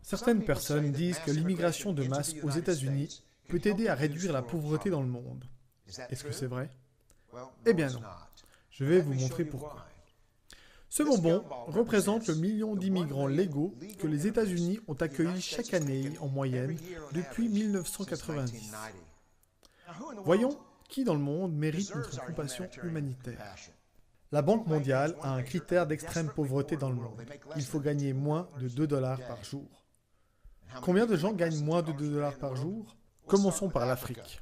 Certaines personnes disent que l'immigration de masse aux États-Unis peut aider à réduire la pauvreté dans le monde. Est-ce que c'est vrai? Eh bien non. Je vais vous montrer pourquoi. Ce bonbon représente le million d'immigrants légaux que les États-Unis ont accueillis chaque année en moyenne depuis 1990. Voyons qui dans le monde mérite notre compassion humanitaire. La Banque mondiale a un critère d'extrême pauvreté dans le monde. Il faut gagner moins de 2 $ par jour. Combien de gens gagnent moins de 2 $ par jour? Commençons par l'Afrique.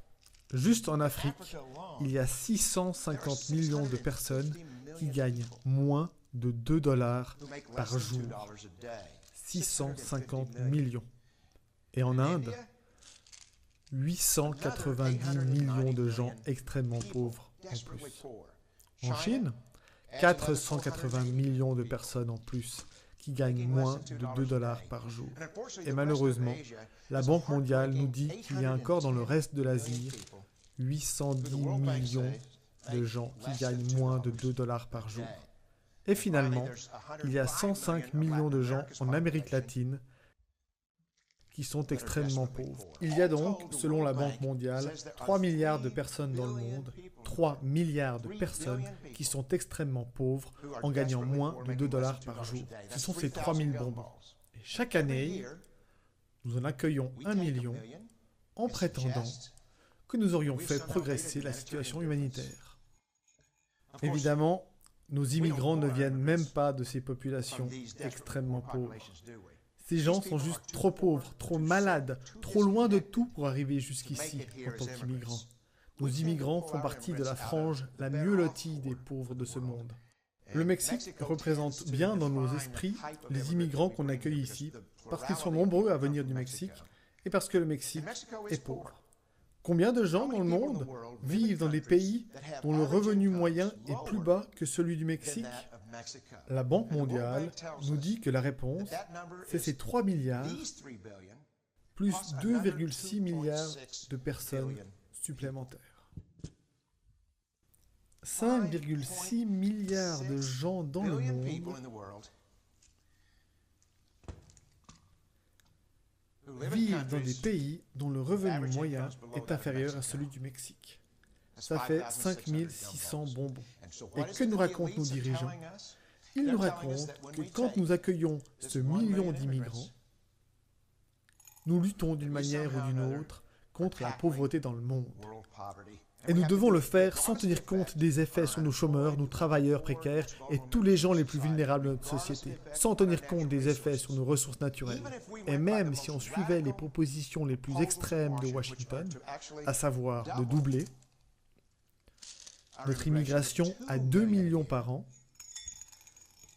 Juste en Afrique, il y a 650 millions de personnes qui gagnent moins de 2 $ par jour. 650 millions. Et en Inde, 890 millions de gens extrêmement pauvres en plus. En Chine, 480 millions de personnes en plus qui gagnent moins de 2 $ par jour. Et malheureusement, la Banque mondiale nous dit qu'il y a encore dans le reste de l'Asie 810 millions de gens qui gagnent moins de 2 $ par jour. Et finalement, il y a 105 millions de gens en Amérique latine qui sont extrêmement pauvres. Il y a donc, selon la Banque mondiale, 3 milliards de personnes dans le monde, 3 milliards de personnes qui sont extrêmement pauvres en gagnant moins de 2 $ par jour. Ce sont ces 3000 bonbons. Et chaque année, nous en accueillons 1 million en prétendant que nous aurions fait progresser la situation humanitaire. Évidemment, nos immigrants ne viennent même pas de ces populations extrêmement pauvres. Ces gens sont juste trop pauvres, trop malades, trop loin de tout pour arriver jusqu'ici en tant qu'immigrants. Nos immigrants font partie de la frange la mieux lotie des pauvres de ce monde. Le Mexique représente bien dans nos esprits les immigrants qu'on accueille ici, parce qu'ils sont nombreux à venir du Mexique et parce que le Mexique est pauvre. Combien de gens dans le monde vivent dans des pays dont le revenu moyen est plus bas que celui du Mexique? La Banque mondiale nous dit que la réponse, c'est ces 3 milliards plus 2,6 milliards de personnes supplémentaires. 5,6 milliards de gens dans le monde vivent dans des pays dont le revenu moyen est inférieur à celui du Mexique. Ça fait 5600 bonbons. Et que nous racontent nos dirigeants? Ils nous racontent que quand nous accueillons ce million d'immigrants, nous luttons d'une manière ou d'une autre contre la pauvreté dans le monde. Et nous devons le faire sans tenir compte des effets sur nos chômeurs, nos travailleurs précaires et tous les gens les plus vulnérables de notre société, sans tenir compte des effets sur nos ressources naturelles. Et même si on suivait les propositions les plus extrêmes de Washington, à savoir de doubler notre immigration à 2 millions par an,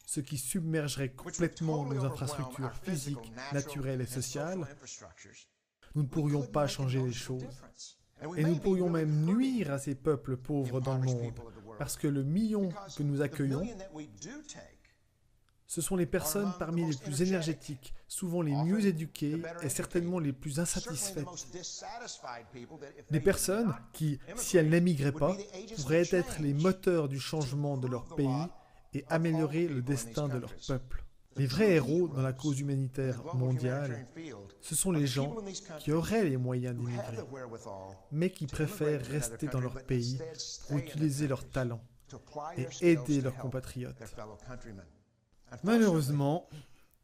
ce qui submergerait complètement nos infrastructures physiques, naturelles et sociales, nous ne pourrions pas changer les choses. Et nous pourrions même nuire à ces peuples pauvres dans le monde, parce que le million que nous accueillons, ce sont les personnes parmi les plus énergétiques, souvent les mieux éduquées et certainement les plus insatisfaites. Des personnes qui, si elles n'émigraient pas, pourraient être les moteurs du changement de leur pays et améliorer le destin de leur peuple. Les vrais héros dans la cause humanitaire mondiale, ce sont les gens qui auraient les moyens d'immigrer, mais qui préfèrent rester dans leur pays pour utiliser leurs talents et aider leurs compatriotes. Malheureusement,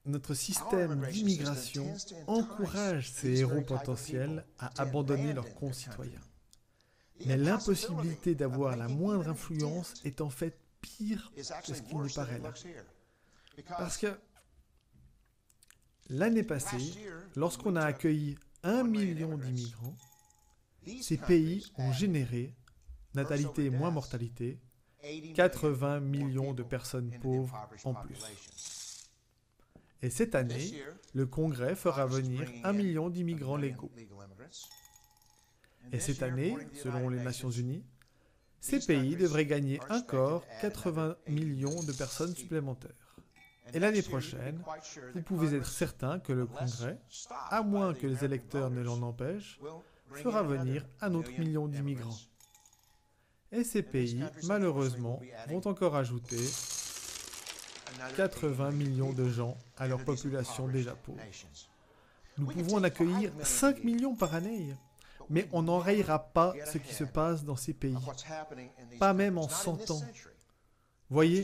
notre système d'immigration encourage ces héros potentiels à abandonner leurs concitoyens. Mais l'impossibilité d'avoir la moindre influence est en fait pire que ce qu'il ne paraît là. Parce que l'année passée, lorsqu'on a accueilli 1 million d'immigrants, ces pays ont généré, natalité moins mortalité, 80 millions de personnes pauvres en plus. Et cette année, le Congrès fera venir 1 million d'immigrants légaux. Et cette année, selon les Nations Unies, ces pays devraient gagner encore 80 millions de personnes supplémentaires. Et l'année prochaine, vous pouvez être certain que le Congrès, à moins que les électeurs ne l'en empêchent, fera venir un autre million d'immigrants. Et ces pays, malheureusement, vont encore ajouter 80 millions de gens à leur population déjà pauvre. Nous pouvons en accueillir 5 millions par année, mais on n'enrayera pas ce qui se passe dans ces pays, pas même en 100 ans. Voyez,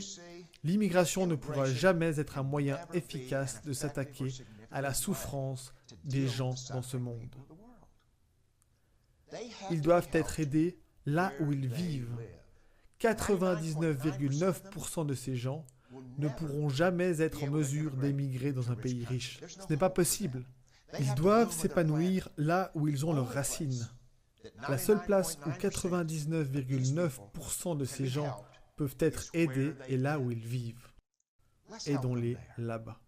l'immigration ne pourra jamais être un moyen efficace de s'attaquer à la souffrance des gens dans ce monde. Ils doivent être aidés là où ils vivent. 99,9% de ces gens ne pourront jamais être en mesure d'émigrer dans un pays riche. Ce n'est pas possible. Ils doivent s'épanouir là où ils ont leurs racines. La seule place où 99,9% de ces gens peuvent être aidés est là où ils vivent. Aidons-les là-bas.